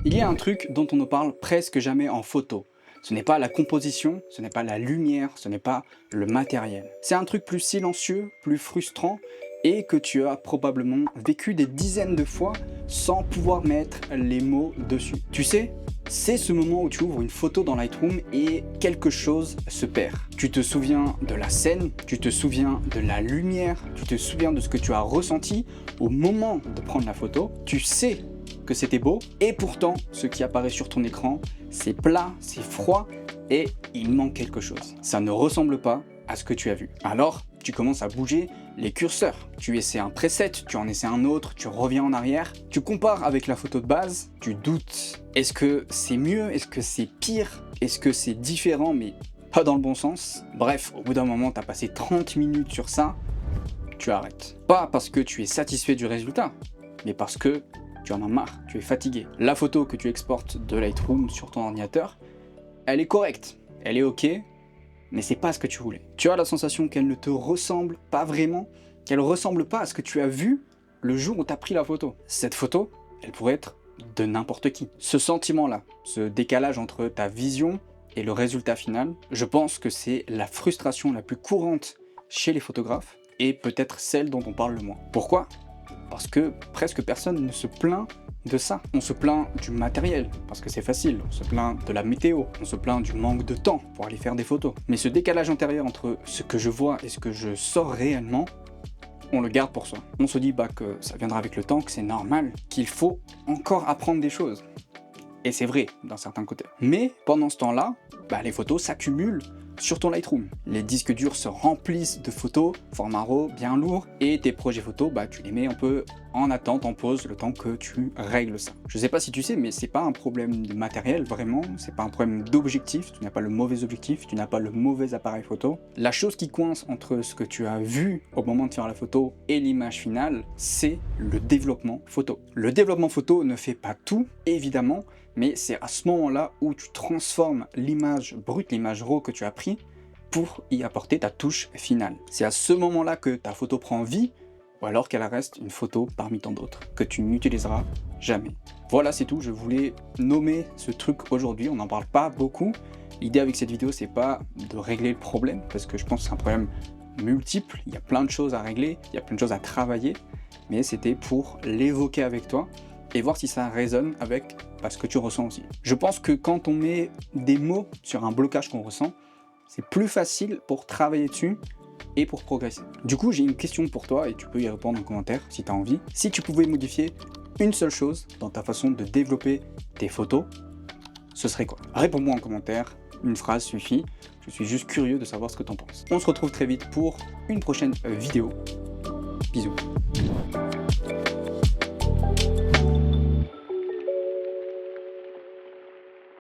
Il y a un truc dont on ne parle presque jamais en photo. Ce n'est pas la composition, ce n'est pas la lumière, ce n'est pas le matériel. C'est un truc plus silencieux, plus frustrant et que tu as probablement vécu des dizaines de fois sans pouvoir mettre les mots dessus. Tu sais, c'est ce moment où tu ouvres une photo dans Lightroom et quelque chose se perd. Tu te souviens de la scène, tu te souviens de la lumière, tu te souviens de ce que tu as ressenti au moment de prendre la photo. Tu sais que c'était beau et pourtant ce qui apparaît sur ton écran, c'est plat, c'est froid et il manque quelque chose. Ça ne ressemble pas à ce que tu as vu. Alors, tu commences à bouger les curseurs. Tu essaies un preset, tu en essaies un autre, tu reviens en arrière, tu compares avec la photo de base, tu doutes. Est-ce que c'est mieux? Est-ce que c'est pire? Est-ce que c'est différent mais pas dans le bon sens? Bref, au bout d'un moment, tu as passé 30 minutes sur ça, tu arrêtes. Pas parce que tu es satisfait du résultat, mais parce que tu en as marre, tu es fatigué. La photo que tu exportes de Lightroom sur ton ordinateur, elle est correcte, elle est ok, mais c'est pas ce que tu voulais. Tu as la sensation qu'elle ne te ressemble pas vraiment, qu'elle ressemble pas à ce que tu as vu le jour où tu as pris la photo. Cette photo, elle pourrait être de n'importe qui. Ce sentiment-là, ce décalage entre ta vision et le résultat final, je pense que c'est la frustration la plus courante chez les photographes et peut-être celle dont on parle le moins. Pourquoi ? Parce que presque personne ne se plaint de ça. On se plaint du matériel, parce que c'est facile. On se plaint de la météo. On se plaint du manque de temps pour aller faire des photos. Mais ce décalage intérieur entre ce que je vois et ce que je sors réellement, on le garde pour soi. On se dit que ça viendra avec le temps, que c'est normal, qu'il faut encore apprendre des choses. Et c'est vrai, d'un certain côté. Mais pendant ce temps-là, les photos s'accumulent sur ton Lightroom. Les disques durs se remplissent de photos, format RAW bien lourd, et tes projets photos, tu les mets un peu en attente, en pause, le temps que tu règles ça. Je sais pas si tu sais, mais c'est pas un problème de matériel, vraiment, c'est pas un problème d'objectif, tu n'as pas le mauvais objectif, tu n'as pas le mauvais appareil photo. La chose qui coince entre ce que tu as vu au moment de faire la photo et l'image finale, c'est le développement photo. Le développement photo ne fait pas tout, évidemment, mais c'est à ce moment-là où tu transformes l'image brute, l'image RAW que tu as pris, pour y apporter ta touche finale. C'est à ce moment-là que ta photo prend vie, ou alors qu'elle reste une photo parmi tant d'autres, que tu n'utiliseras jamais. Voilà, c'est tout, je voulais nommer ce truc aujourd'hui, on n'en parle pas beaucoup. L'idée avec cette vidéo, c'est pas de régler le problème, parce que je pense que c'est un problème multiple, il y a plein de choses à régler, il y a plein de choses à travailler, mais c'était pour l'évoquer avec toi, et voir si ça résonne avec ce que tu ressens aussi. Je pense que quand on met des mots sur un blocage qu'on ressent, c'est plus facile pour travailler dessus et pour progresser. Du coup, j'ai une question pour toi et tu peux y répondre en commentaire si tu as envie. Si tu pouvais modifier une seule chose dans ta façon de développer tes photos, ce serait quoi? Réponds-moi en commentaire, une phrase suffit. Je suis juste curieux de savoir ce que tu en penses. On se retrouve très vite pour une prochaine vidéo. Bisous.